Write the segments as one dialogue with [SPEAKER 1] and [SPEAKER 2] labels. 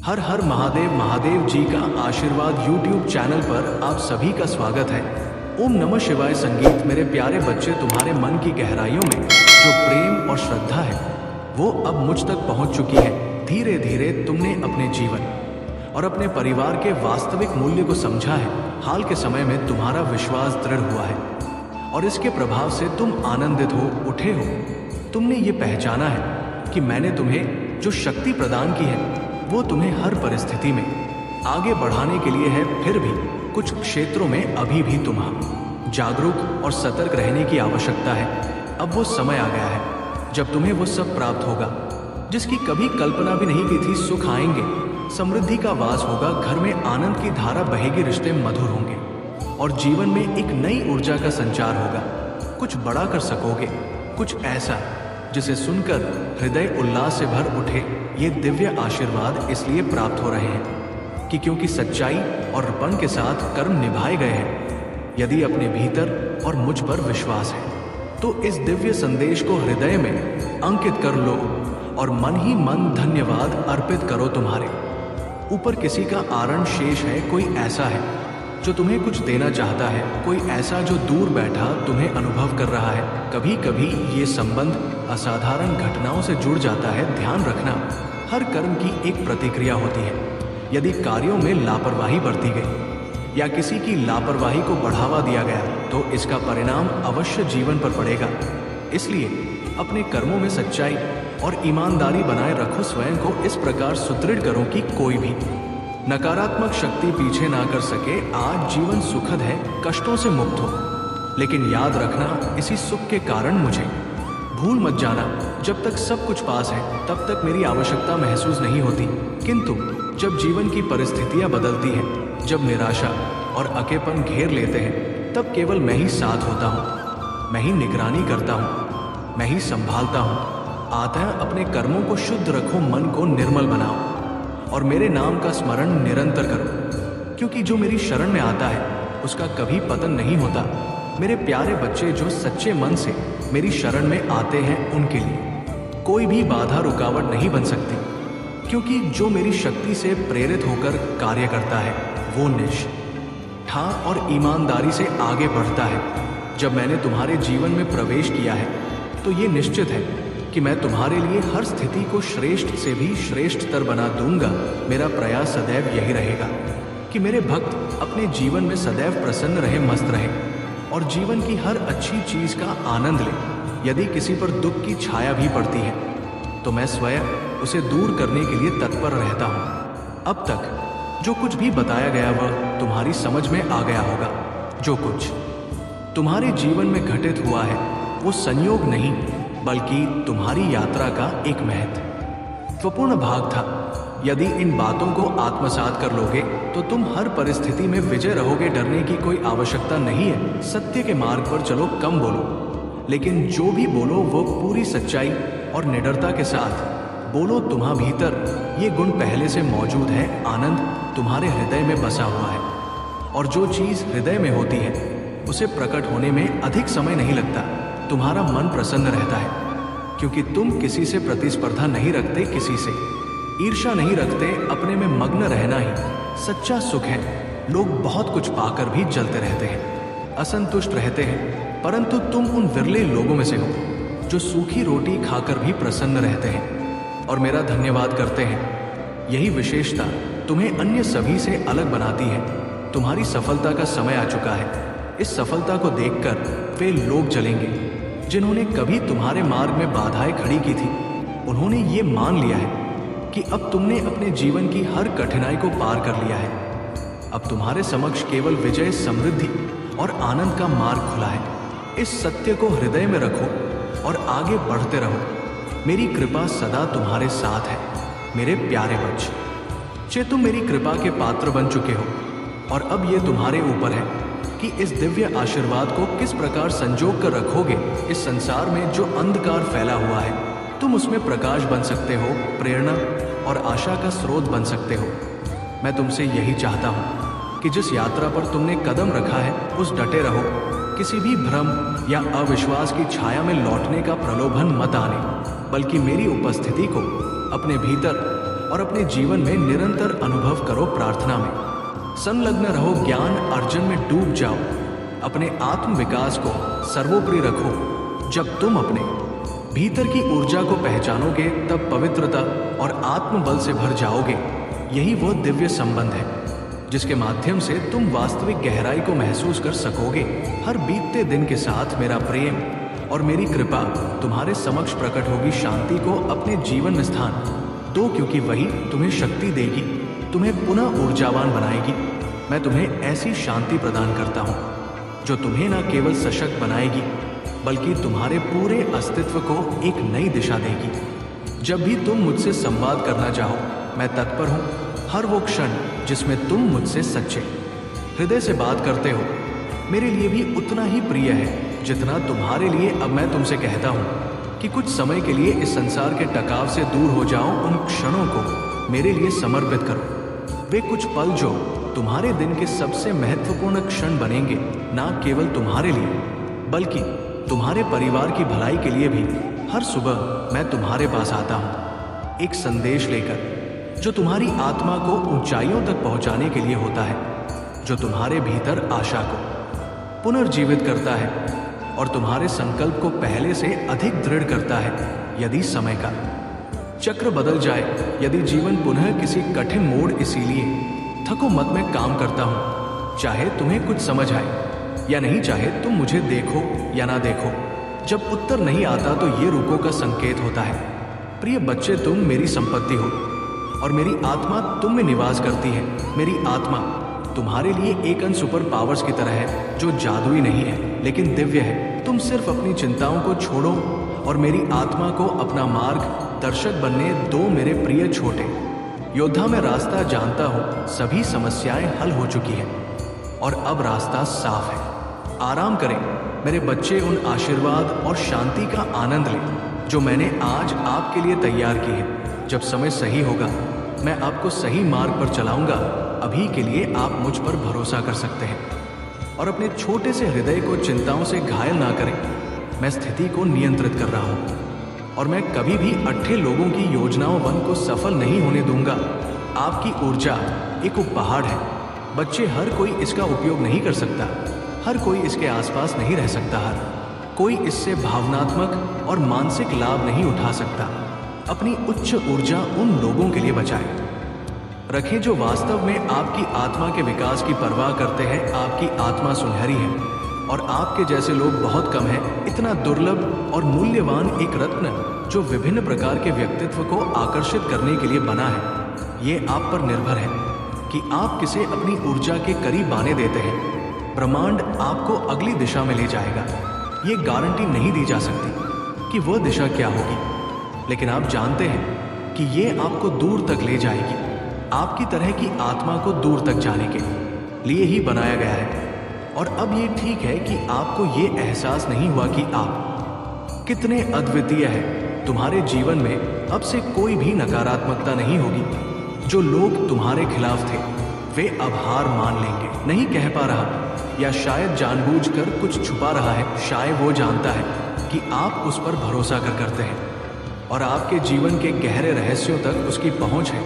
[SPEAKER 1] हर हर महादेव महादेव जी का आशीर्वाद YouTube channel पर आप सभी का स्वागत है। ओम नमः शिवाय संगीत। मेरे प्यारे बच्चे, तुम्हारे मन की गहराइयों में जो प्रेम और श्रद्धा है वो अब मुझ तक पहुंच चुकी है। धीरे धीरे तुमने अपने जीवन और अपने परिवार के वास्तविक मूल्य को समझा है। हाल के समय में तुम्हारा विश्वास दृढ़ हुआ है और इसके प्रभाव से तुम आनंदित हो उठे हो। तुमने ये पहचाना है कि मैंने तुम्हें जो शक्ति प्रदान की है वो तुम्हें हर परिस्थिति में आगे बढ़ाने के लिए है। फिर भी कुछ क्षेत्रों में अभी भी तुम्हें जागरूक और सतर्क रहने की आवश्यकता है। अब वो समय आ गया है जब तुम्हें वो सब प्राप्त होगा जिसकी कभी कल्पना भी नहीं की थी। सुख आएंगे, समृद्धि का वास होगा, घर में आनंद की धारा बहेगी, रिश्ते मधुर होंगे और जीवन में एक नई ऊर्जा का संचार होगा। कुछ बड़ा कर सकोगे, कुछ ऐसा जिसे सुनकर हृदय उल्लास से भर उठे। ये दिव्य आशीर्वाद इसलिए प्राप्त हो रहे हैं कि क्योंकि सच्चाई और अर्पण के साथ कर्म निभाए गए हैं। यदि अपने भीतर और मुझ पर विश्वास है तो इस दिव्य संदेश को हृदय में अंकित कर लो और मन ही मन धन्यवाद अर्पित करो। तुम्हारे ऊपर किसी का आरण शेष है, कोई ऐसा है जो तुम्हें कुछ देना चाहता है, कोई ऐसा जो दूर बैठा तुम्हें अनुभव कर रहा है। कभी कभी ये संबंध असाधारण घटनाओं से जुड़ जाता है। ध्यान रखना, हर कर्म की एक प्रतिक्रिया होती है। यदि कार्यों में लापरवाही बरती गई या किसी की लापरवाही को बढ़ावा दिया गया तो इसका परिणाम अवश्य जीवन पर पड़ेगा। इसलिए अपने कर्मों में सच्चाई और ईमानदारी बनाए रखो। स्वयं को इस प्रकार सुदृढ़ करो कि कोई भी नकारात्मक शक्ति पीछे ना कर सके। आज जीवन सुखद है, कष्टों से मुक्त हो, लेकिन याद रखना इसी सुख के कारण मुझे भूल मत जाना। जब तक सब कुछ पास है तब तक मेरी आवश्यकता महसूस नहीं होती, किंतु जब जीवन की परिस्थितियां बदलती हैं, जब निराशा और अकेपन घेर लेते हैं, तब केवल मैं ही साथ होता हूँ, मैं ही निगरानी करता हूँ, मैं ही संभालता हूँ। अतः अपने कर्मों को शुद्ध रखो, मन को निर्मल बनाओ और मेरे नाम का स्मरण निरंतर करो, क्योंकि जो मेरी शरण में आता है उसका कभी पतन नहीं होता। मेरे प्यारे बच्चे, जो सच्चे मन से मेरी शरण में आते हैं उनके लिए कोई भी बाधा रुकावट नहीं बन सकती, क्योंकि जो मेरी शक्ति से प्रेरित होकर कार्य करता है वो निष्ठा और ईमानदारी से आगे बढ़ता है। जब मैंने तुम्हारे जीवन में प्रवेश किया है तो ये निश्चित है कि मैं तुम्हारे लिए हर स्थिति को श्रेष्ठ से भी श्रेष्ठतर बना दूंगा। मेरा प्रयास सदैव यही रहेगा कि मेरे भक्त अपने जीवन में सदैव प्रसन्न रहे, मस्त रहे और जीवन की हर अच्छी चीज का आनंद ले। यदि किसी पर दुख की छाया भी पड़ती है तो मैं स्वयं उसे दूर करने के लिए तत्पर रहता हूँ। अब तक जो कुछ भी बताया गया वह तुम्हारी समझ में आ गया होगा। जो कुछ तुम्हारे जीवन में घटित हुआ है वो संयोग नहीं बल्कि तुम्हारी यात्रा का एक महत्वपूर्ण भाग था। यदि इन बातों को आत्मसात कर लोगे तो तुम हर परिस्थिति में विजय रहोगे। डरने की कोई आवश्यकता नहीं है। सत्य के मार्ग पर चलो, कम बोलो, लेकिन जो भी बोलो वो पूरी सच्चाई और निडरता के साथ बोलो। तुम्हारे भीतर ये गुण पहले से मौजूद है। आनंद तुम्हारे हृदय में बसा हुआ है और जो चीज हृदय में होती है उसे प्रकट होने में अधिक समय नहीं लगता। तुम्हारा मन प्रसन्न रहता है क्योंकि तुम किसी से प्रतिस्पर्धा नहीं रखते, किसी से ईर्ष्या नहीं रखते। अपने में मग्न रहना ही सच्चा सुख है। लोग बहुत कुछ पाकर भी जलते रहते हैं, असंतुष्ट रहते हैं, परंतु तुम उन विरले लोगों में से हो जो सूखी रोटी खाकर भी प्रसन्न रहते हैं और मेरा धन्यवाद करते हैं। यही विशेषता तुम्हें अन्य सभी से अलग बनाती है। तुम्हारी सफलता का समय आ चुका है। इस सफलता को देखकर वे लोग जलेंगे जिन्होंने कभी तुम्हारे मार्ग में बाधाएं खड़ी की थी। उन्होंने ये मान लिया है कि अब तुमने अपने जीवन की हर कठिनाई को पार कर लिया है। अब तुम्हारे समक्ष केवल विजय, समृद्धि और आनंद का मार्ग खुला है। इस सत्य को हृदय में रखो और आगे बढ़ते रहो। मेरी कृपा सदा तुम्हारे साथ है। मेरे प्यारे बच्चे, तुम मेरी कृपा के पात्र बन चुके हो और अब ये तुम्हारे ऊपर है कि इस दिव्य आशीर्वाद को किस प्रकार संजोग कर रखोगे। इस संसार में जो अंधकार फैला हुआ है तुम उसमें प्रकाश बन सकते हो, प्रेरणा और आशा का स्रोत बन सकते हो। मैं तुमसे यही चाहता हूँ कि जिस यात्रा पर तुमने कदम रखा है उस डटे रहो। किसी भी भ्रम या अविश्वास की छाया में लौटने का प्रलोभन मत आने, बल्कि मेरी उपस्थिति को अपने भीतर और अपने जीवन में निरंतर अनुभव करो प्रार्थना में। संलग्न रहो, ज्ञान अर्जन में डूब जाओ, अपने आत्म विकास को सर्वोपरि रखो। जब तुम अपने भीतर की ऊर्जा को पहचानोगे तब पवित्रता और आत्मबल से भर जाओगे। यही वो दिव्य संबंध है जिसके माध्यम से तुम वास्तविक गहराई को महसूस कर सकोगे। हर बीतते दिन के साथ मेरा प्रेम और मेरी कृपा तुम्हारे समक्ष प्रकट होगी। शांति को अपने जीवन में स्थान दो, क्योंकि वही तुम्हें शक्ति देगी, तुम्हें पुनः ऊर्जावान बनाएगी। मैं तुम्हें ऐसी शांति प्रदान करता हूँ जो तुम्हें न केवल सशक्त बनाएगी बल्कि तुम्हारे पूरे अस्तित्व को एक नई दिशा देगी। जब भी तुम मुझसे संवाद करना चाहो, मैं तत्पर हूँ। हर वो क्षण जिसमें तुम मुझसे सच्चे हृदय से बात करते हो मेरे लिए भी उतना ही प्रिय है जितना तुम्हारे लिए। अब मैं तुमसे कहता हूँ कि कुछ समय के लिए इस संसार के टकाव से दूर हो जाओ। उन क्षणों को मेरे लिए समर्पित करो। वे कुछ पल जो तुम्हारे दिन के सबसे महत्वपूर्ण क्षण बनेंगे, ना केवल तुम्हारे लिए बल्कि तुम्हारे परिवार की भलाई के लिए भी। हर सुबह मैं तुम्हारे पास आता हूँ एक संदेश लेकर जो तुम्हारी आत्मा को ऊंचाइयों तक पहुंचाने के लिए होता है, जो तुम्हारे भीतर आशा को पुनर्जीवित करता है और तुम्हारे संकल्प को पहले से अधिक दृढ़ करता है। यदि समय का चक्र बदल जाए, यदि जीवन पुनः किसी कठिन मोड़, इसीलिए थको मत में काम करता हूँ। चाहे तुम्हें कुछ समझ आए या नहीं, चाहे तुम मुझे देखो या ना देखो, जब उत्तर नहीं आता तो ये रुको का संकेत होता है। प्रिय बच्चे, तुम मेरी संपत्ति हो और मेरी आत्मा तुम में निवास करती है। मेरी आत्मा तुम्हारे लिए एक अन सुपर पावर्स की तरह है जो जादुई नहीं है लेकिन दिव्य है। तुम सिर्फ अपनी चिंताओं को छोड़ो और मेरी आत्मा को अपना मार्ग दर्शक बनने दो। मेरे प्रिय छोटे योद्धा, मैं रास्ता जानता हूँ। सभी समस्याएं हल हो चुकी हैं और अब रास्ता साफ है। आराम करें मेरे बच्चे, उन आशीर्वाद और शांति का आनंद लें जो मैंने आज आपके लिए तैयार की है। जब समय सही होगा मैं आपको सही मार्ग पर चलाऊंगा। अभी के लिए आप मुझ पर भरोसा कर सकते हैं और अपने छोटे से हृदय को चिंताओं से घायल ना करें। मैं स्थिति को नियंत्रित कर रहा हूं और मैं कभी भी अट्ठे लोगों की योजनाओं वन को सफल नहीं होने दूंगा। आपकी ऊर्जा एक उपहार है बच्चे, हर कोई इसका उपयोग नहीं कर सकता, हर कोई इसके आसपास नहीं रह सकता, हर कोई इससे भावनात्मक और मानसिक लाभ नहीं उठा सकता। अपनी उच्च ऊर्जा उन लोगों के लिए बचाएं रखें जो वास्तव में आपकी आत्मा के विकास की परवाह करते हैं। आपकी आत्मा सुनहरी है और आपके जैसे लोग बहुत कम हैं। इतना दुर्लभ और मूल्यवान एक रत्न जो विभिन्न प्रकार के व्यक्तित्व को आकर्षित करने के लिए बना है। ये आप पर निर्भर है कि आप किसे अपनी ऊर्जा के करीब आने देते हैं। ब्रह्मांड आपको अगली दिशा में ले जाएगा। ये गारंटी नहीं दी जा सकती कि वह दिशा क्या होगी, लेकिन आप जानते हैं कि ये आपको दूर तक ले जाएगी। आपकी तरह की आत्मा को दूर तक जाने के लिए ही बनाया गया है। और अब ये ठीक है कि आपको ये एहसास नहीं हुआ कि आप कितने अद्वितीय हैं। तुम्हारे जीवन में अब से कोई भी नकारात्मकता नहीं होगी। जो लोग तुम्हारे खिलाफ थे वे अब हार मान लेंगे। नहीं कह पा रहा या शायद जानबूझकर कुछ छुपा रहा है, शायद वो जानता है कि आप उस पर भरोसा करते हैं और आपके जीवन के गहरे रहस्यों तक उसकी पहुंच है।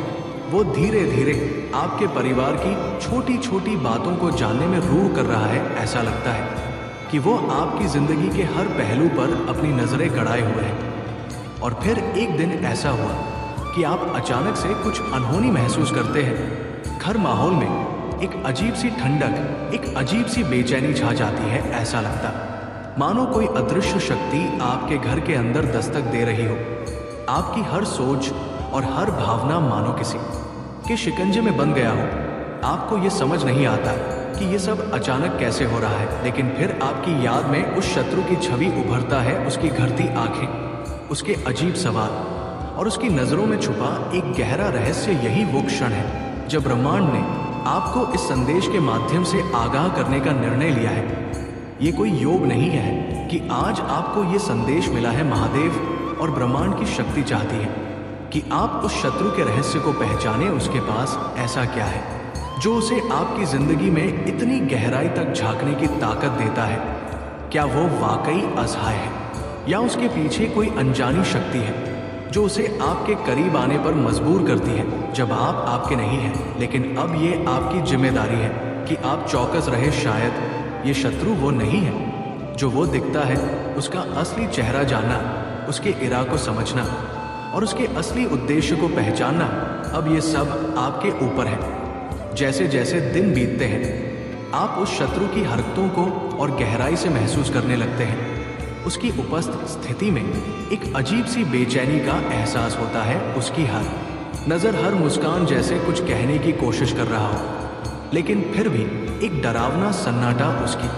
[SPEAKER 1] वो धीरे धीरे आपके परिवार की छोटी छोटी बातों को जानने में रूह कर रहा है। ऐसा लगता है कि वो आपकी जिंदगी के हर पहलू पर अपनी नजरें गड़ाए हुए हैं। और फिर एक दिन ऐसा हुआ कि आप अचानक से कुछ अनहोनी महसूस करते हैं। घर माहौल में एक अजीब सी ठंडक, एक अजीब सी बेचैनी छा जाती है। ऐसा लगता मानो कोई अदृश्य शक्ति आपके घर के अंदर दस्तक दे रही हो। आपकी हर सोच और हर भावना मानो किसी के शिकंजे में बंध गया हो। आपको ये समझ नहीं आता कि ये सब अचानक कैसे हो रहा है, लेकिन फिर आपकी याद में उस शत्रु की छवि उभरता है। उसकी घरती आंखें, उसके अजीब सवाल और उसकी नजरों में छुपा एक गहरा रहस्य। यही वो क्षण है जब ब्रह्मांड ने आपको इस संदेश के माध्यम से आगाह करने का निर्णय लिया है। ये कोई योग नहीं है कि आज आपको ये संदेश मिला है। महादेव और ब्रह्मांड की शक्ति चाहती है कि आप उस शत्रु के रहस्य को पहचाने। उसके पास ऐसा क्या है जो उसे आपकी जिंदगी में इतनी गहराई तक झांकने की ताकत देता है? क्या वो वाकई असहाय है या उसके पीछे कोई अनजानी शक्ति है जो उसे आपके करीब आने पर मजबूर करती है जब आप आपके नहीं हैं। लेकिन अब ये आपकी जिम्मेदारी है कि आप चौकस रहे। शायद ये शत्रु वो नहीं है जो वो दिखता है। उसका असली चेहरा जानना, उसके इरा को समझना और उसके असली उद्देश्य को पहचानना, अब ये सब आपके ऊपर है। जैसे जैसे दिन बीतते हैं आप उस शत्रु की हरकतों को और गहराई से महसूस करने लगते हैं। उसकी उपस्थित स्थिति में एक अजीब सी बेचैनी का एहसास होता है। उसकी हर नज़र, हर मुस्कान जैसे कुछ कहने की कोशिश कर रहा हो, लेकिन फिर भी एक डरावना सन्नाटा उसकी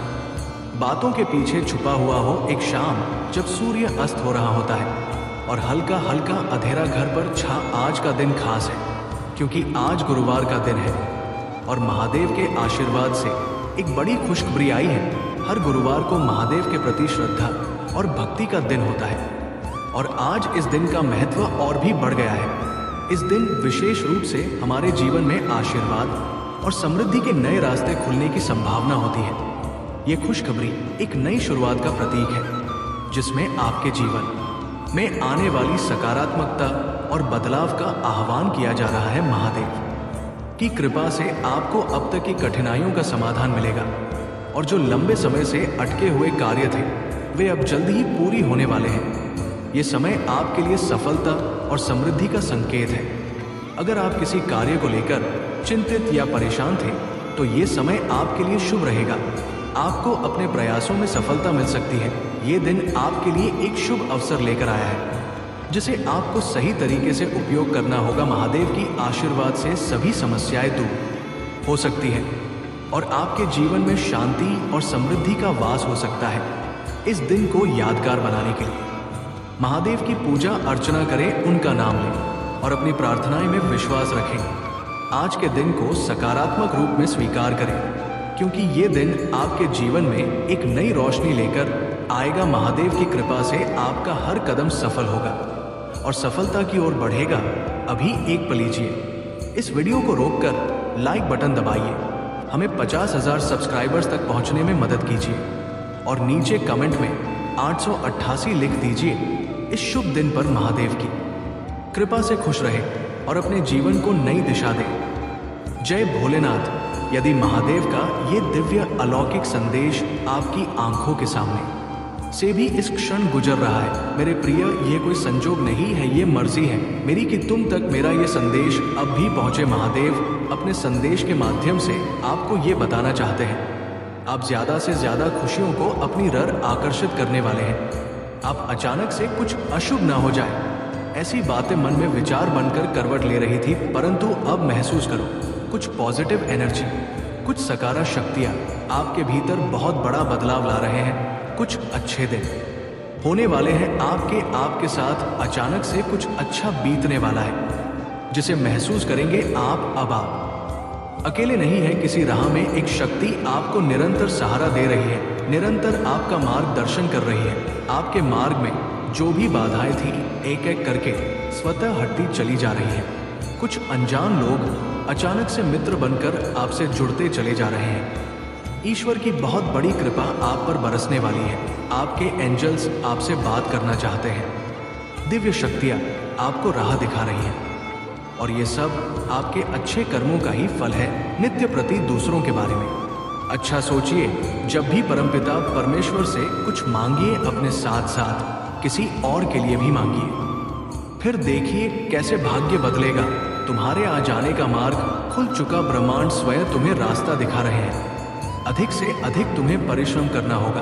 [SPEAKER 1] बातों के पीछे छुपा हुआ हो। एक शाम जब सूर्य अस्त हो रहा होता है और हल्का हल्का अंधेरा घर पर छा, आज का दिन खास है क्योंकि आज गुरुवार का दिन है और महादेव के आशीर्वाद से एक बड़ी खुशखबरी आई है। हर गुरुवार को महादेव के प्रति श्रद्धा और भक्ति का दिन होता है और आज इस दिन का महत्व और भी बढ़ गया है। इस दिन विशेष रूप से हमारे जीवन में आशीर्वाद और समृद्धि के नए रास्ते खुलने की संभावना होती है। ये खुशखबरी एक नई शुरुआत का प्रतीक है जिसमें आपके जीवन में आने वाली सकारात्मकता और बदलाव का आह्वान किया जा रहा है। महादेव की कृपा से आपको अब तक की कठिनाइयों का समाधान मिलेगा और जो लंबे समय से अटके हुए कार्य थे वे अब जल्द ही पूरी होने वाले हैं। ये समय आपके लिए सफलता और समृद्धि का संकेत है। अगर आप किसी कार्य को लेकर चिंतित या परेशान थे तो ये समय आपके लिए शुभ रहेगा। आपको अपने प्रयासों में सफलता मिल सकती है। ये दिन आपके लिए एक शुभ अवसर लेकर आया है जिसे आपको सही तरीके से उपयोग करना होगा। महादेव की आशीर्वाद से सभी समस्याएं दूर हो सकती हैं और आपके जीवन में शांति और समृद्धि का वास हो सकता है। इस दिन को यादगार बनाने के लिए महादेव की पूजा अर्चना करें, उनका नाम लें और अपनी प्रार्थनाएं में विश्वास रखें। आज के दिन को सकारात्मक रूप में स्वीकार करें क्योंकि ये दिन आपके जीवन में एक नई रोशनी लेकर आएगा। महादेव की कृपा से आपका हर कदम सफल होगा और सफलता की ओर बढ़ेगा। अभी एक पल लीजिए, इस वीडियो को रोककर लाइक बटन दबाइए, हमें 50,000 सब्सक्राइबर्स तक पहुंचने में मदद कीजिए और नीचे कमेंट में 888 लिख दीजिए। इस शुभ दिन पर महादेव की कृपा से खुश रहे और अपने जीवन को नई दिशा दें। जय भोलेनाथ। यदि महादेव का ये दिव्य अलौकिक संदेश आपकी आंखों के सामने से भी इस क्षण गुजर रहा है, मेरे प्रिय, ये कोई संजोग नहीं है, ये मर्जी है मेरी कि तुम तक मेरा ये संदेश अब भी पहुंचे। महादेव अपने संदेश के माध्यम से आपको ये बताना चाहते हैं, आप ज्यादा से ज्यादा खुशियों को अपनी रर आकर्षित करने वाले हैं। आप अचानक से कुछ अशुभ ना हो जाए, ऐसी बातें मन में विचार बनकर करवट ले रही थी, परंतु अब महसूस करो कुछ पॉजिटिव एनर्जी, कुछ सकारात्मक शक्तियाँ आपके भीतर बहुत बड़ा बदलाव ला रहे हैं। कुछ अच्छे दिन होने वाले हैं आपके साथ। अचानक से कुछ अच्छा बीतने वाला है जिसे महसूस करेंगे आप। अब आप अकेले नहीं हैं, किसी राह में एक शक्ति आपको निरंतर सहारा दे रही है, निरंतर आपका मार्गदर्शन कर रही है। आपके मार्ग में जो भी बाधाएं थी एक एक करके स्वतः हटती चली जा रही है। कुछ अनजान लोग अचानक से मित्र बनकर आपसे जुड़ते चले जा रहे हैं। ईश्वर की बहुत बड़ी कृपा आप पर बरसने वाली है। आपके एंजल्स आपसे बात करना चाहते हैं। दिव्य शक्तियाँ आपको राह दिखा रही हैं और ये सब आपके अच्छे कर्मों का ही फल है। नित्य प्रति दूसरों के बारे में अच्छा सोचिए। जब भी परमपिता परमेश्वर से कुछ मांगिए, अपने साथ साथ किसी और के लिए भी मांगिए, फिर देखिए कैसे भाग्य बदलेगा। तुम्हारे आ जाने का मार्ग खुल चुका, ब्रह्मांड स्वयं तुम्हें रास्ता दिखा रहे हैं। अधिक से अधिक तुम्हें परिश्रम करना होगा,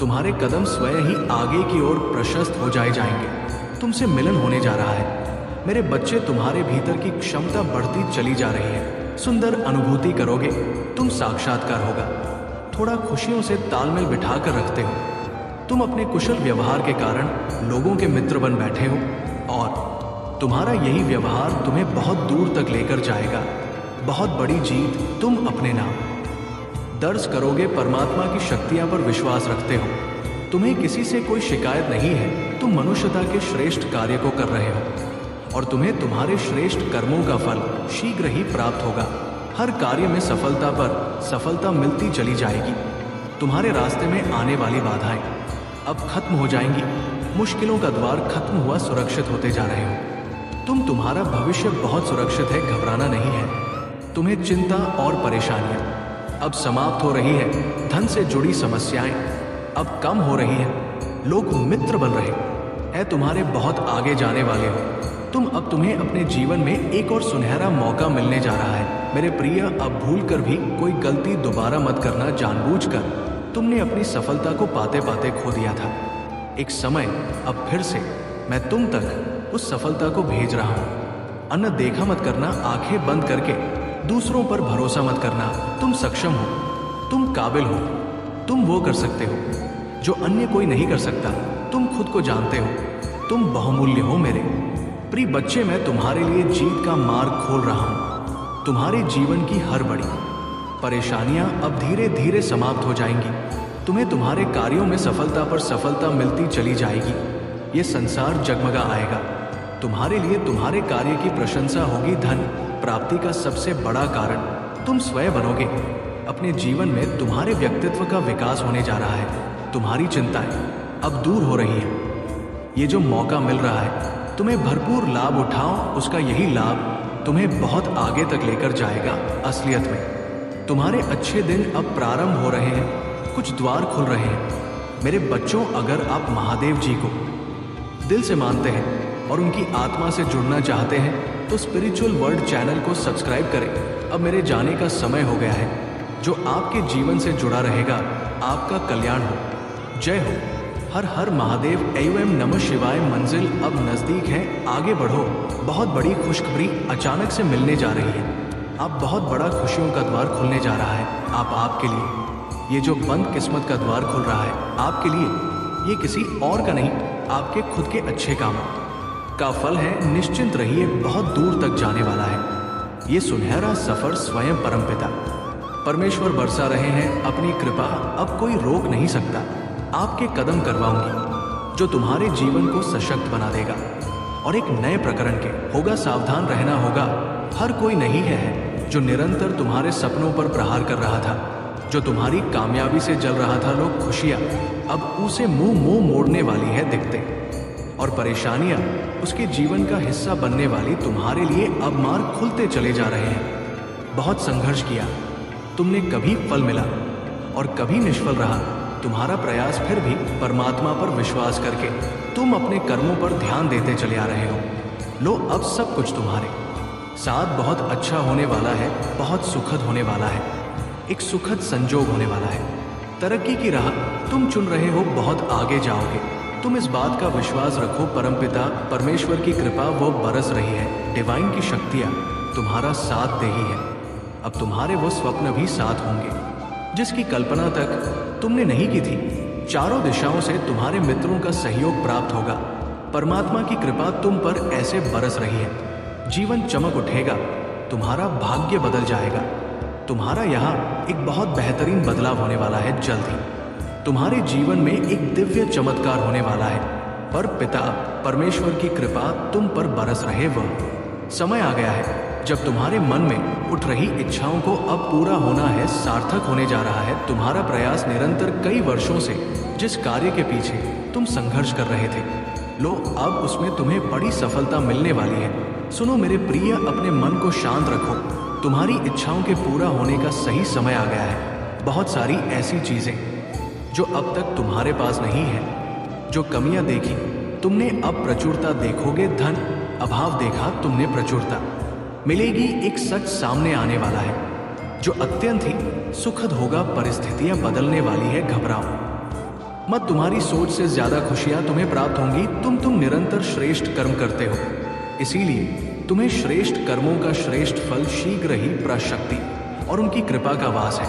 [SPEAKER 1] तुम्हारे कदम स्वयं ही आगे की ओर प्रशस्त हो जाएंगे। तुमसे मिलन होने जा रहा है मेरे बच्चे, तुम्हारे भीतर की क्षमता बढ़ती चली जा रही है। सुंदर अनुभूति करोगे, तुम साक्षात्कार होगा। थोड़ा खुशियों से तालमेल बिठाकर रखते हो, तुम अपने कुशल व्यवहार के कारण लोगों के मित्र बन बैठे हो और तुम्हारा यही व्यवहार तुम्हें बहुत दूर तक लेकर जाएगा। बहुत बड़ी जीत तुम अपने नाम दर्ज करोगे। परमात्मा की शक्तियां पर विश्वास रखते हो, तुम्हें किसी से कोई शिकायत नहीं है। तुम मनुष्यता के श्रेष्ठ कार्य को कर रहे हो और तुम्हें तुम्हारे श्रेष्ठ कर्मों का फल शीघ्र ही प्राप्त होगा। हर कार्य में सफलता पर सफलता मिलती चली जाएगी। तुम्हारे रास्ते में आने वाली बाधाएं अब खत्म हो जाएंगी। मुश्किलों का द्वार खत्म हुआ, सुरक्षित होते जा रहे हो। तुम्हारा भविष्य बहुत सुरक्षित है, घबराना नहीं है। तुम्हें चिंता और परेशानियां अब समाप्त हो रही है। धन से जुड़ी समस्याएं अब कम हो रही है। लोग मित्र बन रहे हैं, तुम्हारे बहुत आगे जाने वाले हो। तुम्हें अपने जीवन में एक और सुनहरा मौका मिलने जा रहा है। मेरे प्रिय, अब भूल कर भी कोई गलती दोबारा मत करना। जानबूझकर तुमने अपनी सफलता को पाते पाते खो दिया था। एक समय अब फिर से मैं तुम तक उस सफलता को भेज रहा हूं। अनदेखा मत करना, आंखें बंद करके दूसरों पर भरोसा मत करना। तुम सक्षम हो, तुम काबिल हो, तुम वो कर सकते हो जो अन्य कोई नहीं कर सकता। तुम खुद को जानते हो, तुम बहुमूल्य हो। मेरे प्रिय बच्चे, मैं तुम्हारे लिए जीत का मार्ग खोल रहा हूं। तुम्हारे जीवन की हर बड़ी परेशानियां अब धीरे धीरे समाप्त हो जाएंगी। तुम्हें तुम्हारे कार्यों में सफलता पर सफलता मिलती चली जाएगी। ये संसार जगमगा आएगा। तुम्हारे लिए तुम्हारे कार्य की प्रशंसा होगी। धन प्राप्ति का सबसे बड़ा कारण तुम स्वयं बनोगे। अपने जीवन में तुम्हारे व्यक्तित्व का विकास होने जा रहा है। तुम्हारी चिंताएं अब दूर हो रही है। ये जो मौका मिल रहा है, तुम्हें भरपूर लाभ उठाओ। उसका यही लाभ तुम्हें बहुत आगे तक लेकर जाएगा। असलियत में तुम्हारे अच्छे दिन अब प्रारंभ हो रहे हैं। कुछ द्वार खुल रहे हैं। मेरे बच्चों, अगर आप महादेव जी को दिल से मानते हैं और उनकी आत्मा से जुड़ना चाहते हैं तो स्पिरिचुअल वर्ल्ड चैनल को सब्सक्राइब करें। अब मेरे जाने का समय हो गया है। जो आपके जीवन से जुड़ा रहेगा, आपका कल्याण हो। जय हो। हर हर महादेव। एवं नमः शिवाय। मंजिल अब नजदीक है, आगे बढ़ो। बहुत बड़ी खुशखबरी अचानक से मिलने जा रही है। अब बहुत बड़ा खुशियों का द्वार खुलने जा रहा है। आपके लिए ये जो बंद किस्मत का द्वार खुल रहा है, आपके लिए ये किसी और का नहीं, आपके खुद के अच्छे कामों का फल है। निश्चिंत रहिए, बहुत दूर तक जाने वाला है। ये सुनहरा सफर स्वयं परमपिता परमेश्वर बरसा रहे हैं अपनी कृपा। अब कोई रोक नहीं सकता। आपके कदम करवाऊंगी जो तुम्हारे जीवन को सशक्त बना देगा और एक नए प्रकरण के होगा। सावधान रहना होगा। हर कोई नहीं है जो निरंतर तुम्हारे सपनों पर प्रहार कर रहा था, जो तुम्हारी कामयाबी से जल रहा था। लोग खुशियां अब उसे मुंह मोड़ने वाली है दिखते, और परेशानियां उसके जीवन का हिस्सा बनने वाली। तुम्हारे लिए अब मार्ग खुलते चले जा रहे हैं। बहुत संघर्ष किया तुमने, कभी फल मिला और कभी निष्फल रहा तुम्हारा प्रयास। फिर भी परमात्मा पर विश्वास करके तुम अपने कर्मों पर ध्यान देते चले आ रहे हो। लो, अब सब कुछ तुम्हारे साथ बहुत अच्छा होने वाला है, बहुत सुखद होने वाला है। एक सुखद संजोग होने वाला है। तरक्की की राह तुम चुन रहे हो, बहुत आगे जाओगे। तुम इस बात का विश्वास रखो, परमपिता परमेश्वर की कृपा वो बरस रही है। डिवाइन की शक्तियाँ तुम्हारा साथ दे ही है। अब तुम्हारे वो स्वप्न भी साथ होंगे जिसकी कल्पना तक तुमने नहीं की थी। चारों दिशाओं से तुम्हारे मित्रों का सहयोग प्राप्त होगा। परमात्मा की कृपा तुम पर ऐसे बरस रही है। जीवन चमक उठेगा, तुम्हारा भाग्य बदल जाएगा। तुम्हारा यहाँ एक बहुत बेहतरीन बदलाव होने वाला है। जल्द ही तुम्हारे जीवन में एक दिव्य चमत्कार होने वाला है। पर पिता परमेश्वर की कृपा तुम पर बरस रहे। वह समय आ गया है जब तुम्हारे मन में उठ रही इच्छाओं को अब पूरा होना है, सार्थक होने जा रहा है। तुम्हारा प्रयास निरंतर कई वर्षों से जिस कार्य के पीछे तुम संघर्ष कर रहे थे, लो अब उसमें तुम्हें बड़ी सफलता मिलने वाली है। सुनो मेरे प्रिय, अपने मन को शांत रखो। तुम्हारी इच्छाओं के पूरा होने का सही समय आ गया है। बहुत सारी ऐसी चीजें जो अब तक तुम्हारे पास नहीं है, जो कमियां देखी तुमने, अब प्रचुरता देखोगे। धन अभाव देखा तुमने, प्रचुरता मिलेगी। एक सच सामने आने वाला है जो अत्यंत ही सुखद होगा। परिस्थितियां बदलने वाली है, घबराओ मत। तुम्हारी सोच से ज्यादा खुशियां तुम्हें प्राप्त होंगी। तुम निरंतर श्रेष्ठ कर्म करते हो, इसीलिए तुम्हें श्रेष्ठ कर्मों का श्रेष्ठ फल शीघ्र ही प्राशक्ति और उनकी कृपा का वास है।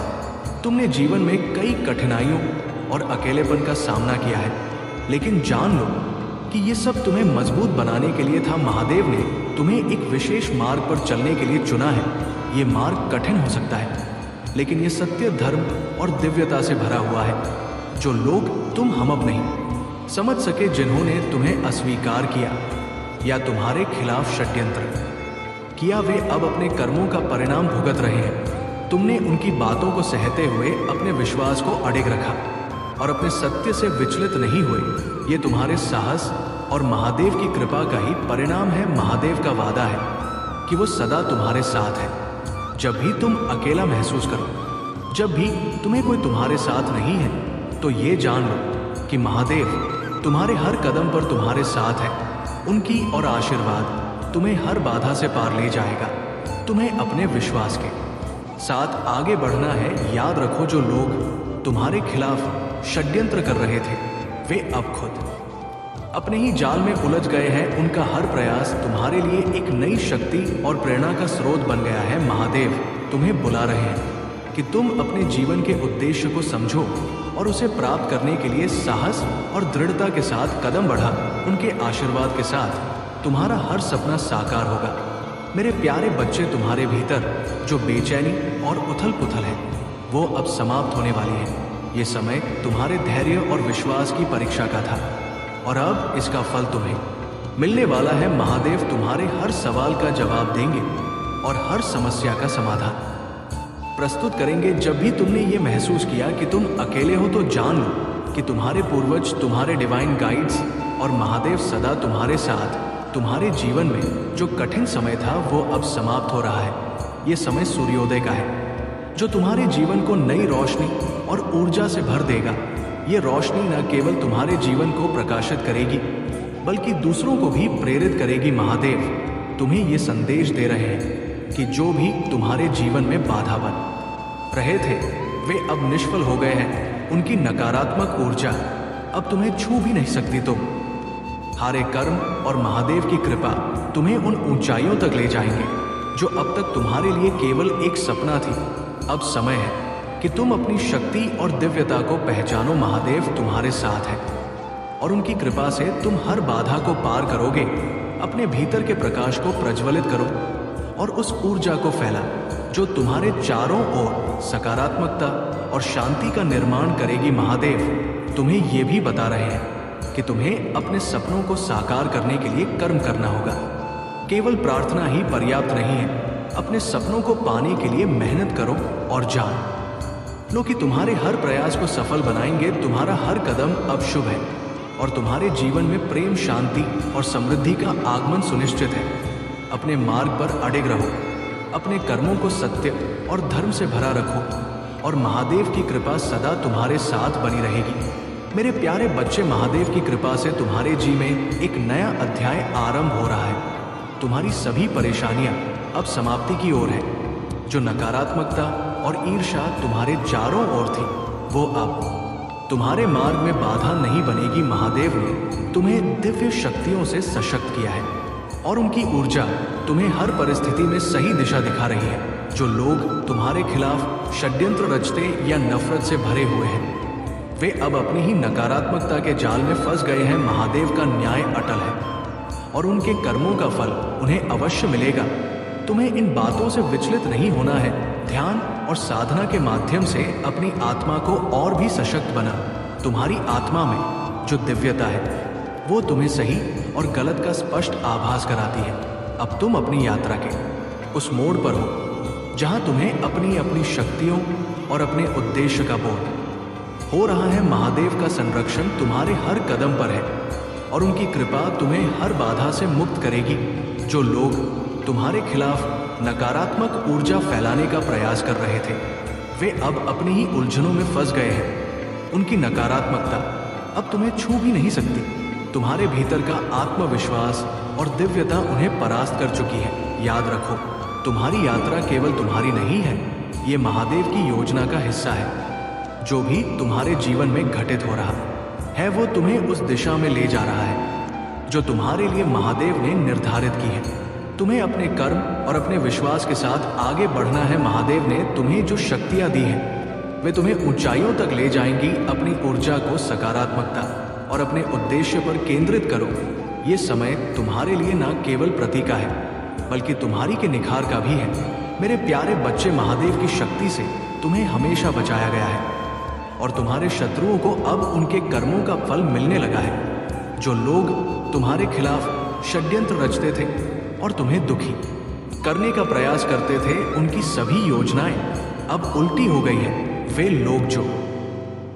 [SPEAKER 1] तुमने जीवन में कई कठिनाइयों और अकेलेपन का सामना किया है, लेकिन जान लो कि ये सब तुम्हें मजबूत बनाने के लिए था। महादेव ने तुम्हें एक विशेष मार्ग पर चलने के लिए चुना है। ये मार्ग कठिन हो सकता है, लेकिन ये सत्य, धर्म और दिव्यता से भरा हुआ है, जो लोग हम अब नहीं समझ सके। जिन्होंने तुम्हें अस्वीकार किया या तुम्हारे खिलाफ षड्यंत्र किया, वे अब अपने कर्मों का परिणाम भुगत रहे हैं। तुमने उनकी बातों को सहते हुए अपने विश्वास को अडिग रखा और अपने सत्य से विचलित नहीं हुए। ये तुम्हारे साहस और महादेव की कृपा का ही परिणाम है। महादेव का वादा है कि वो सदा तुम्हारे साथ है। जब भी तुम अकेला महसूस करो, जब भी तुम्हें कोई तुम्हारे साथ नहीं है, तो ये जान लो कि महादेव तुम्हारे हर कदम पर तुम्हारे साथ है। उनकी और आशीर्वाद तुम्हें हर बाधा से पार ले जाएगा। तुम्हें अपने विश्वास के साथ आगे बढ़ना है। याद रखो, जो लोग तुम्हारे खिलाफ षड्यंत्र कर रहे थे, वे अब खुद अपने ही जाल में उलझ गए हैं। उनका हर प्रयास तुम्हारे लिए एक नई शक्ति और प्रेरणा का स्रोत बन गया है। महादेव तुम्हें बुला रहे हैं कि तुम अपने जीवन के उद्देश्य को समझो और उसे प्राप्त करने के लिए साहस और दृढ़ता के साथ कदम बढ़ा। उनके आशीर्वाद के साथ तुम्हारा हर सपना साकार होगा। मेरे प्यारे बच्चे, तुम्हारे भीतर जो बेचैनी और उथल पुथल है, वो अब समाप्त होने वाली है। ये समय तुम्हारे धैर्य और विश्वास की परीक्षा का था और अब इसका फल तुम्हें मिलने वाला है। महादेव तुम्हारे हर सवाल का जवाब देंगे और हर समस्या का समाधान प्रस्तुत करेंगे। जब भी तुमने ये महसूस किया कि तुम अकेले हो, तो जान लो कि तुम्हारे पूर्वज, तुम्हारे डिवाइन गाइड्स और महादेव सदा तुम्हारे साथ। तुम्हारे जीवन में जो कठिन समय था, वो अब समाप्त हो रहा है। ये समय सूर्योदय का है, जो तुम्हारे जीवन को नई रोशनी और ऊर्जा से भर देगा। ये रोशनी न केवल तुम्हारे जीवन को प्रकाशित करेगी, बल्कि दूसरों को भी प्रेरित करेगी। महादेव तुम्हें ये संदेश दे रहे हैं कि जो भी तुम्हारे जीवन में बाधा बन रहे थे, वे अब निष्फल हो गए हैं। उनकी नकारात्मक ऊर्जा अब तुम्हें छू भी नहीं सकती। तुम हारे कर्म और महादेव की कृपा तुम्हें उन ऊंचाइयों तक ले जाएंगे जो अब तक तुम्हारे लिए केवल एक सपना थी। अब समय है कि तुम अपनी शक्ति और दिव्यता को पहचानो। महादेव तुम्हारे साथ है और उनकी कृपा से तुम हर बाधा को पार करोगे। अपने भीतर के प्रकाश को प्रज्वलित करो और उस ऊर्जा को फैला जो तुम्हारे चारों ओर सकारात्मकता और शांति का निर्माण करेगी। महादेव तुम्हें ये भी बता रहे हैं कि तुम्हें अपने सपनों को साकार करने के लिए कर्म करना होगा। केवल प्रार्थना ही पर्याप्त नहीं है। अपने सपनों को पाने के लिए मेहनत करो और जान लो कि तुम्हारे हर प्रयास को सफल बनाएंगे। तुम्हारा हर कदम अब शुभ है और तुम्हारे जीवन में प्रेम, शांति और समृद्धि का आगमन सुनिश्चित है। अपने मार्ग पर अडिग रहो, अपने कर्मों को सत्य और धर्म से भरा रखो और महादेव की कृपा सदा तुम्हारे साथ बनी रहेगी। मेरे प्यारे बच्चे, महादेव की कृपा से तुम्हारे जी में एक नया अध्याय आरंभ हो रहा है। तुम्हारी सभी परेशानियां अब समाप्ति की ओर है। जो नकारात्मकता और ईर्ष्या तुम्हारे चारों ओर थी, वो अब तुम्हारे मार्ग में बाधा नहीं बनेगी। महादेव ने तुम्हें दिव्य शक्तियों से सशक्त किया है और उनकी ऊर्जा तुम्हें हर परिस्थिति में सही दिशा दिखा रही है। जो लोग तुम्हारे खिलाफ षड्यंत्र रचते या नफरत से भरे हुए हैं, वे अब अपनी ही नकारात्मकता के जाल में फंस गए हैं। महादेव का न्याय अटल है और उनके कर्मों का फल उन्हें अवश्य मिलेगा। तुम्हें इन बातों से विचलित नहीं होना है। ध्यान और साधना के माध्यम से अपनी आत्मा को और भी सशक्त बना। तुम्हारी आत्मा में जो दिव्यता है, वो तुम्हें सही और गलत का स्पष्ट आभास कराती है। अब तुम अपनी यात्रा के उस मोड़ पर हो जहां तुम्हें अपनी अपनी शक्तियों और अपने उद्देश्य का बोध हो रहा है। महादेव का संरक्षण तुम्हारे हर कदम पर है और उनकी कृपा तुम्हें हर बाधा से मुक्त करेगी। जो लोग तुम्हारे खिलाफ नकारात्मक ऊर्जा फैलाने का प्रयास कर रहे थे, वे अब अपनी ही उलझनों में फंस गए हैं। उनकी नकारात्मकता अब तुम्हें छू भी नहीं सकती। तुम्हारे भीतर का आत्मविश्वास और दिव्यता उन्हें परास्त कर चुकी है। याद रखो, तुम्हारी यात्रा केवल तुम्हारी नहीं है, ये महादेव की योजना का हिस्सा है। जो भी तुम्हारे जीवन में घटित हो रहा है, वो तुम्हें उस दिशा में ले जा रहा है जो तुम्हारे लिए महादेव ने निर्धारित की है। तुम्हें अपने कर्म और अपने विश्वास के साथ आगे बढ़ना है। महादेव ने तुम्हें जो शक्तियां दी हैं, वे तुम्हें ऊंचाइयों तक ले जाएंगी। अपनी ऊर्जा को सकारात्मकता और अपने उद्देश्य पर केंद्रित करो। ये समय तुम्हारे लिए न केवल प्रतीका है, बल्कि तुम्हारी के निखार का भी है। मेरे प्यारे बच्चे, महादेव की शक्ति से तुम्हें हमेशा बचाया गया है और तुम्हारे शत्रुओं को अब उनके कर्मों का फल मिलने लगा है। जो लोग तुम्हारे खिलाफ षड्यंत्र रचते थे और तुम्हें दुखी करने का प्रयास करते थे, उनकी सभी योजनाएं अब उल्टी हो गई हैं। वे लोग जो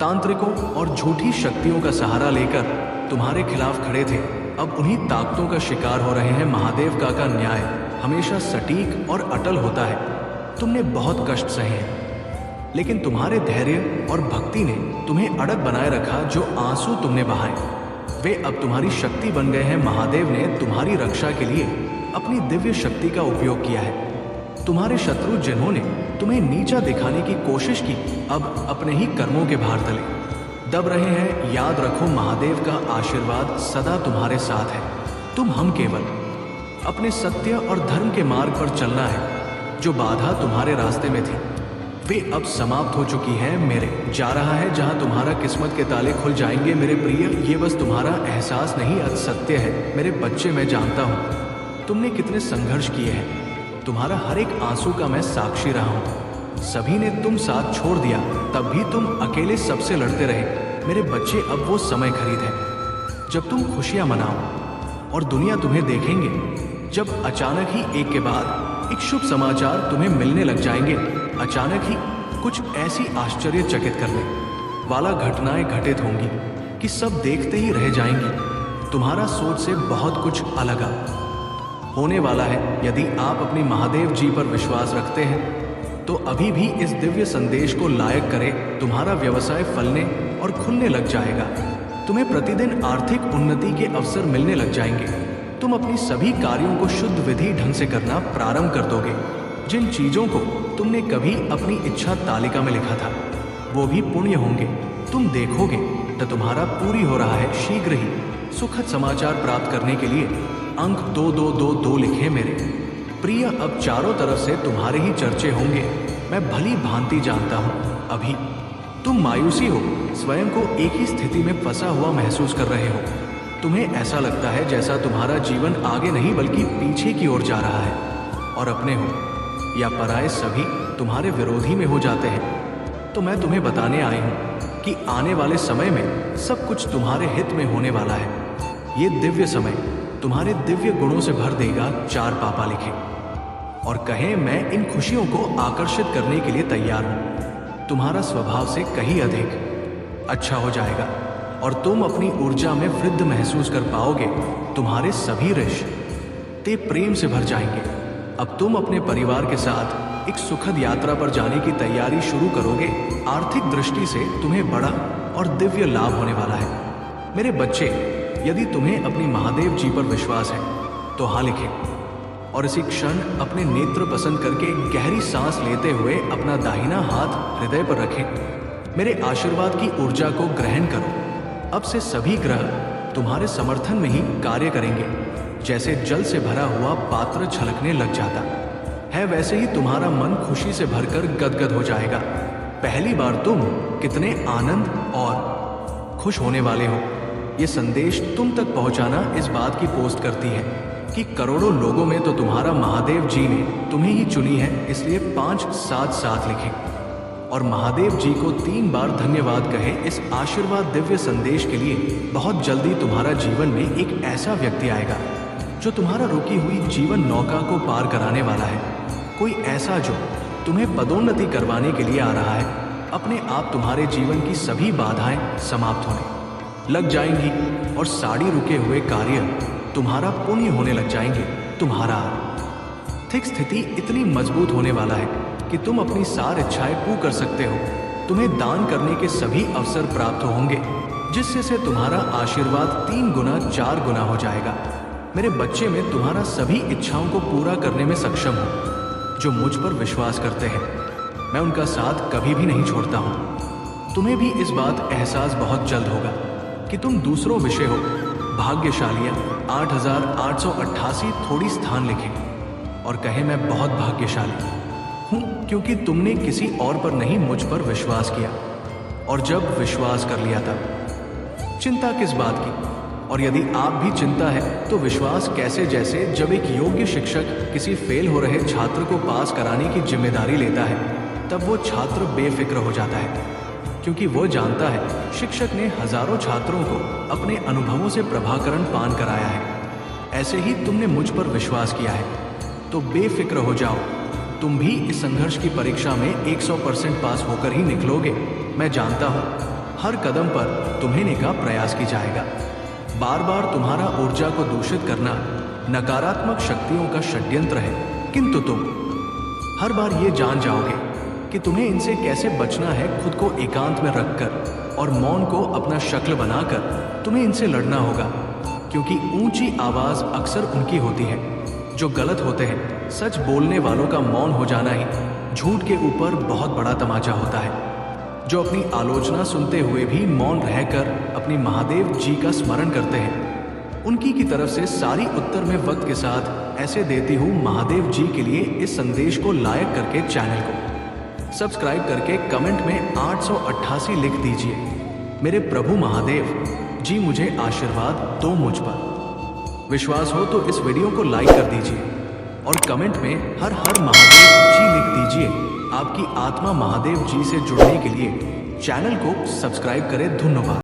[SPEAKER 1] तांत्रिकों और झूठी शक्तियों का सहारा लेकर तुम्हारे खिलाफ खड़े थे, अब उन्हीं ताकतों का शिकार हो रहे हैं। महादेव का न्याय हमेशा सटीक और अटल होता है। तुमने बहुत कष्ट सहे हैं, लेकिन तुम्हारे धैर्य और भक्ति ने तुम्हें अड़ग बनाए रखा। जो आंसू तुमने बहाए वे अब तुम्हारी शक्ति बन गए हैं। महादेव ने तुम्हारी रक्षा के लिए अपनी दिव्य शक्ति का उपयोग किया है। तुम्हारे शत्रु जिन्होंने तुम्हें नीचा दिखाने की कोशिश की, अब अपने ही कर्मों के भार तले दब रहे हैं। याद रखो, महादेव का आशीर्वाद सदा तुम्हारे साथ है। हम केवल अपने सत्य और धर्म के मार्ग पर चलना है। जो बाधा तुम्हारे रास्ते में थी वे अब समाप्त हो चुकी हैं। मेरे जा रहा है जहां तुम्हारा किस्मत के ताले खुल जाएंगे। मेरे प्रिय, ये बस तुम्हारा एहसास नहीं, सत्य है। मेरे बच्चे, मैं जानता हूँ तुमने कितने संघर्ष किए हैं। तुम्हारा हर एक आंसू का मैं साक्षी रहा हूँ। सभी ने तुम साथ छोड़ दिया, तब भी तुम अकेले सबसे लड़ते रहे। मेरे बच्चे, अब वो समय खरीद है जब तुम खुशियां मनाओ और दुनिया तुम्हें देखेंगे। जब अचानक ही एक के बाद एक शुभ समाचार तुम्हें मिलने लग जाएंगे। अचानक ही कुछ ऐसी आश्चर्यचकित करने वाला घटनाएं घटित होंगी कि सब देखते ही रह जाएंगी। तुम्हारा सोच से बहुत कुछ अलग होने वाला है। यदि आप अपनी महादेव जी पर विश्वास रखते हैं तो अभी भी इस दिव्य संदेश को लायक करें। तुम्हारा व्यवसाय फलने और खुलने लग जाएगा। तुम्हें प्रतिदिन आर्थिक उन्नति के अवसर मिलने लग जाएंगे। तुम अपनी सभी कार्यों को शुद्ध विधि ढंग से करना प्रारंभ कर दोगे। जिन चीजों को तुमने कभी अपनी इच्छा तालिका में लिखा था वो भी पुण्य होंगे। तुम देखोगे तो तुम्हारा पूरी हो रहा है। शीघ्र ही सुखद समाचार प्राप्त करने के लिए अंक 2222 लिखे। मेरे प्रिय, अब चारों तरफ से तुम्हारे ही चर्चे होंगे। मैं भली भांति जानता हूँ अभी तुम मायूसी हो, स्वयं को एक ही स्थिति में फंसा हुआ महसूस कर रहे हो। तुम्हें ऐसा लगता है जैसा तुम्हारा जीवन आगे नहीं बल्कि पीछे की ओर जा रहा है, और अपने हो या पराये सभी तुम्हारे विरोधी में हो जाते हैं। तो मैं तुम्हें बताने आई हूँ कि आने वाले समय में सब कुछ तुम्हारे हित में होने वाला है। ये दिव्य समय तुम्हारे दिव्य गुणों से भर देगा। 4 पापा लिखे और कहें, मैं इन खुशियों को आकर्षित करने के लिए तैयार हूँ। तुम्हारा स्वभाव से कहीं अधिक अच्छा हो जाएगा और तुम अपनी ऊर्जा में वृद्धि महसूस कर पाओगे। तुम्हारे सभी रिश्ते प्रेम से भर जाएंगे। अब तुम अपने परिवार के साथ एक सुखद यात्रा पर जाने की तैयारी शुरू करोगे। आर्थिक दृष्टि से तुम्हें बड़ा और दिव्य लाभ होने वाला है। मेरे बच्चे, यदि तुम्हें अपनी महादेव जी पर विश्वास है तो हाँ लिखें और इसी क्षण अपने नेत्र पसंद करके गहरी सांस लेते हुए अपना दाहिना हाथ हृदय पर रखें। मेरे आशीर्वाद की ऊर्जा को ग्रहण करो। अब से सभी ग्रह तुम्हारे समर्थन में ही कार्य करेंगे। जैसे जल से भरा हुआ पात्र छलकने लग जाता है, वैसे ही तुम्हारा मन खुशी से भरकर गदगद हो जाएगा। पहली बार तुम कितने आनंद और खुश होने वाले हो, ये संदेश तुम तक पहुंचाना इस बात की पोस्ट करती है कि करोड़ों लोगों में तो तुम्हारा महादेव जी ने तुम्हें ही चुनी है। इसलिए 577 लिखें और महादेव जी को 3 बार धन्यवाद कहें। इस आशीर्वाद दिव्य संदेश के लिए बहुत जल्दी तुम्हारा जीवन में एक ऐसा व्यक्ति आएगा जो तुम्हारा रुकी हुई जीवन नौका को पार कराने वाला है। कोई ऐसा जो तुम्हें पदोन्नति करवाने के लिए आ रहा है। अपने आप तुम्हारे जीवन की सभी बाधाएं समाप्त होने लग जाएंगी और साड़ी रुके हुए कार्य तुम्हारा पुण्य होने लग जाएंगे। तुम्हारा आर्थिक स्थिति इतनी मजबूत होने वाला है कि तुम अपनी सारी इच्छाएं पूर्ण कर सकते हो। तुम्हें दान करने के सभी अवसर प्राप्त होंगे, जिससे से तुम्हारा आशीर्वाद 3 गुना 4 गुना हो जाएगा। मेरे बच्चे, में तुम्हारा सभी इच्छाओं को पूरा करने में सक्षम हो। जो मुझ पर विश्वास करते हैं मैं उनका साथ कभी भी नहीं छोड़ता हूँ। तुम्हें भी इस बात एहसास बहुत जल्द होगा कि तुम दूसरों विषय हो। भाग्यशालियाँ 8888 थोड़ी स्थान लिखें और कहें, मैं बहुत भाग्यशाली हूँ क्योंकि तुमने किसी और पर नहीं मुझ पर विश्वास किया, और जब विश्वास कर लिया तब चिंता किस बात की। और यदि आप भी चिंता है तो विश्वास कैसे। जैसे जब एक योग्य शिक्षक किसी फेल हो रहे छात्र को पास कराने की जिम्मेदारी लेता है, तब वो छात्र बेफिक्र हो जाता है क्योंकि वो जानता है शिक्षक ने हजारों छात्रों को अपने अनुभवों से प्रभाकरण पान कराया है। ऐसे ही तुमने मुझ पर विश्वास किया है तो बेफिक्र हो जाओ। तुम भी इस संघर्ष की परीक्षा में 100% पास होकर ही निकलोगे। मैं जानता हूँ हर कदम पर तुम्हें का प्रयास की जाएगा। बार बार तुम्हारा ऊर्जा को दूषित करना नकारात्मक शक्तियों का षड्यंत्र है, किंतु तुम हर बार ये जान जाओगे कि तुम्हें इनसे कैसे बचना है। खुद को एकांत में रखकर और मौन को अपना शक्ल बनाकर तुम्हें इनसे लड़ना होगा, क्योंकि ऊंची आवाज अक्सर उनकी होती है जो गलत होते हैं। सच बोलने वालों का मौन हो जाना ही झूठ के ऊपर बहुत बड़ा तमाचा होता है। जो अपनी आलोचना सुनते हुए भी मौन रहकर अपनी महादेव जी का स्मरण करते हैं, उनकी की तरफ से सारी उत्तर में वक्त के साथ ऐसे देती हूँ। महादेव जी के लिए इस संदेश को लाइक करके चैनल को सब्सक्राइब करके कमेंट में 888 लिख दीजिए। मेरे प्रभु महादेव जी मुझे आशीर्वाद दो मुझ पर। विश्वास हो तो इस वीडियो को लाइक कर दीजिए और कमेंट में हर हर महादेव जी लिख दीजिए। आपकी आत्मा महादेव जी से जुड़ने के लिए चैनल को सब्सक्राइब करें। धन्यवाद।